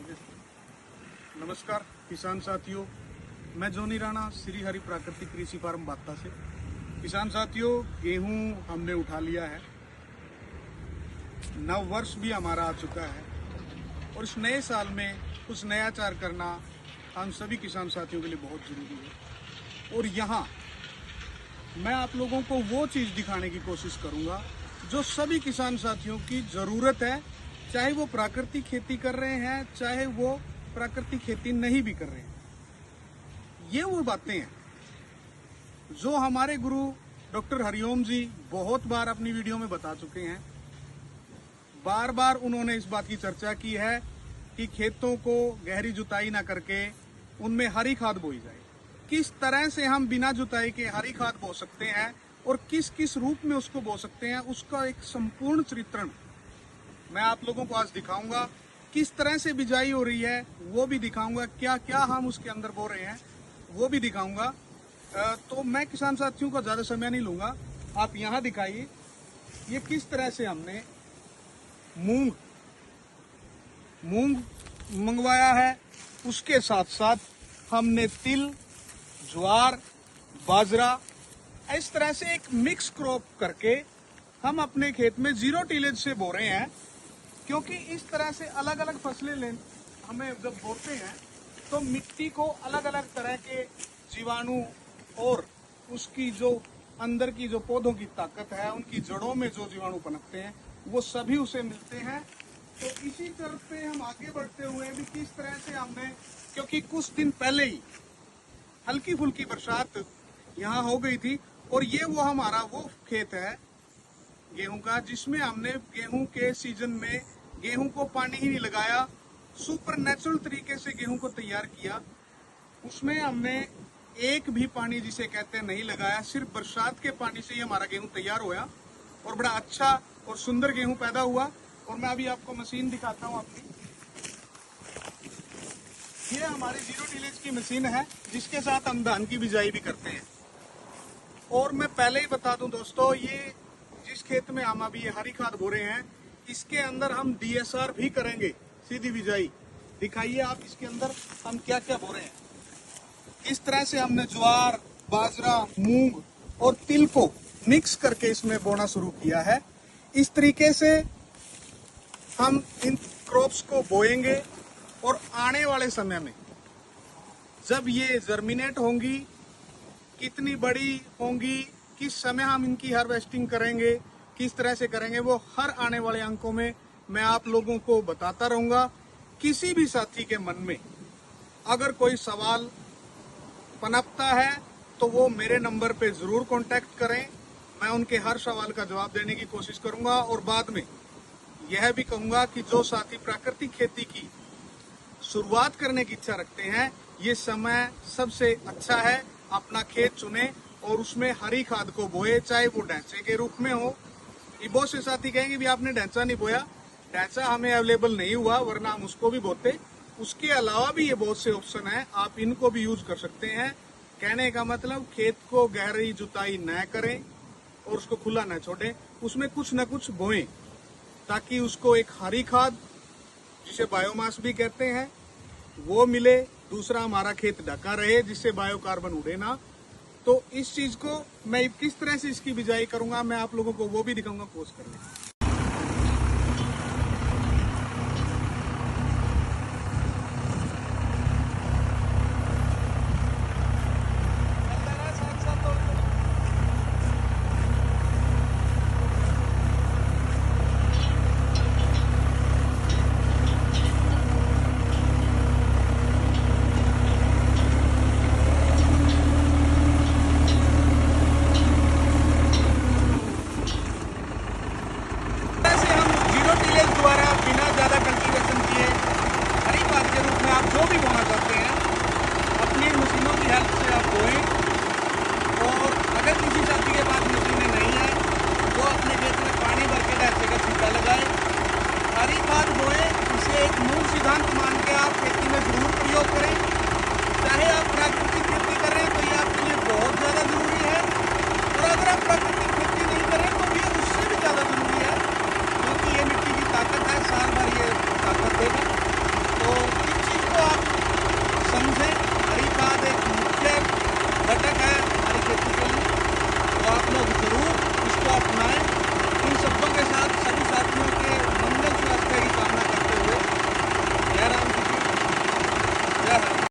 नमस्कार किसान साथियों, मैं जोनी राणा श्री हरि प्राकृतिक कृषि फार्म बात्ता से। किसान साथियों, गेहूं हमने उठा लिया है, नव वर्ष भी हमारा आ चुका है और इस नए साल में कुछ नयाचार करना हम सभी किसान साथियों के लिए बहुत जरूरी है। और यहाँ मैं आप लोगों को वो चीज़ दिखाने की कोशिश करूँगा जो सभी किसान साथियों की ज़रूरत है, चाहे वो प्राकृतिक खेती कर रहे हैं, चाहे वो प्राकृतिक खेती नहीं भी कर रहे हैं। ये वो बातें हैं जो हमारे गुरु डॉक्टर हरिओम जी बहुत बार अपनी वीडियो में बता चुके हैं। बार बार उन्होंने इस बात की चर्चा की है कि खेतों को गहरी जुताई ना करके उनमें हरी खाद बोई जाए। किस तरह से हम बिना जुताई के हरी खाद बो सकते हैं और किस किस रूप में उसको बो सकते हैं, उसका एक संपूर्ण चित्रण मैं आप लोगों को आज दिखाऊंगा। किस तरह से बिजाई हो रही है वो भी दिखाऊंगा, क्या क्या हम उसके अंदर बो रहे हैं वो भी दिखाऊंगा। तो मैं किसान साथियों का ज़्यादा समय नहीं लूंगा, आप यहाँ दिखाइए ये किस तरह से हमने मूंग मंगवाया है। उसके साथ साथ हमने तिल, ज्वार, बाजरा, इस तरह से एक मिक्स क्रॉप करके हम अपने खेत में जीरो टिलेज से बो रहे हैं। क्योंकि इस तरह से अलग अलग फसलें हमें जब बोते हैं तो मिट्टी को अलग अलग तरह के जीवाणु और उसकी जो अंदर की जो पौधों की ताकत है, उनकी जड़ों में जो जीवाणु पनपते हैं वो सभी उसे मिलते हैं। तो इसी तरफ पे हम आगे बढ़ते हुए भी किस तरह से हमने, क्योंकि कुछ दिन पहले ही हल्की फुल्की बरसात यहाँ हो गई थी और ये वो हमारा वो खेत है गेहूं का जिसमें हमने गेहूं के सीजन में गेहूं को पानी ही नहीं लगाया, सुपर नेचुरल तरीके से गेहूं को तैयार किया। उसमें हमने एक भी पानी जिसे कहते हैं नहीं लगाया, सिर्फ बरसात के पानी से ही हमारा गेहूं तैयार हुआ और बड़ा अच्छा और सुंदर गेहूं पैदा हुआ। और मैं अभी आपको मशीन दिखाता हूं अपनी। ये हमारी जीरो टिलेज की मशीन है जिसके साथ हम धान की बिजाई भी करते हैं। और मैं पहले ही बता दूं दोस्तों, ये जिस खेत में हम अभी ये हरी खाद बो रहे हैं इसके अंदर हम DSR भी करेंगे, सीधी बिजाई। दिखाइए आप इसके अंदर हम क्या क्या बो रहे हैं। इस तरह से हमने ज्वार, बाजरा, मूंग और तिल को मिक्स करके इसमें बोना शुरू किया है। इस तरीके से हम इन क्रॉप्स को बोएंगे और आने वाले समय में जब ये जर्मिनेट होंगी, कितनी बड़ी होंगी, किस समय हम इनकी हार्वेस्टिंग करेंगे, किस तरह से करेंगे, वो हर आने वाले अंकों में मैं आप लोगों को बताता रहूंगा। किसी भी साथी के मन में अगर कोई सवाल पनपता है तो वो मेरे नंबर पे जरूर कांटेक्ट करें, मैं उनके हर सवाल का जवाब देने की कोशिश करूंगा। और बाद में यह भी कहूंगा कि जो साथी प्राकृतिक खेती की शुरुआत करने की इच्छा रखते हैं, ये समय सबसे अच्छा है, अपना खेत चुने और उसमें हरी खाद को बोए, चाहे वो ढैंचे के रूप में हो। ये बहुत से साथी कहेंगे भी आपने ढैंचा नहीं बोया, ढैंचा हमें अवेलेबल नहीं हुआ वरना हम उसको भी बोते। उसके अलावा भी ये बहुत से ऑप्शन है, आप इनको भी यूज कर सकते हैं। कहने का मतलब खेत को गहरी जुताई न करें और उसको खुला न छोड़ें, उसमें कुछ न कुछ बोएं ताकि उसको एक हरी खाद जिसे बायोमास भी कहते हैं वो मिले, दूसरा हमारा खेत ढका रहे जिससे बायोकार्बन उड़े ना। तो इस चीज को मैं किस तरह से इसकी बिजाई करूंगा मैं आप लोगों को वो भी दिखाऊंगा पोस्ट करने। जो भी बोना चाहते हैं अपनी मशीनों की हेल्प से आप बोएं। और अगर किसी साथी के पास मशीनें नहीं है वो अपने खेत में पानी भर के ढैंचे का छींटा लगाए, हरी खाद बोए। इसे एक मूल सिद्धांत मान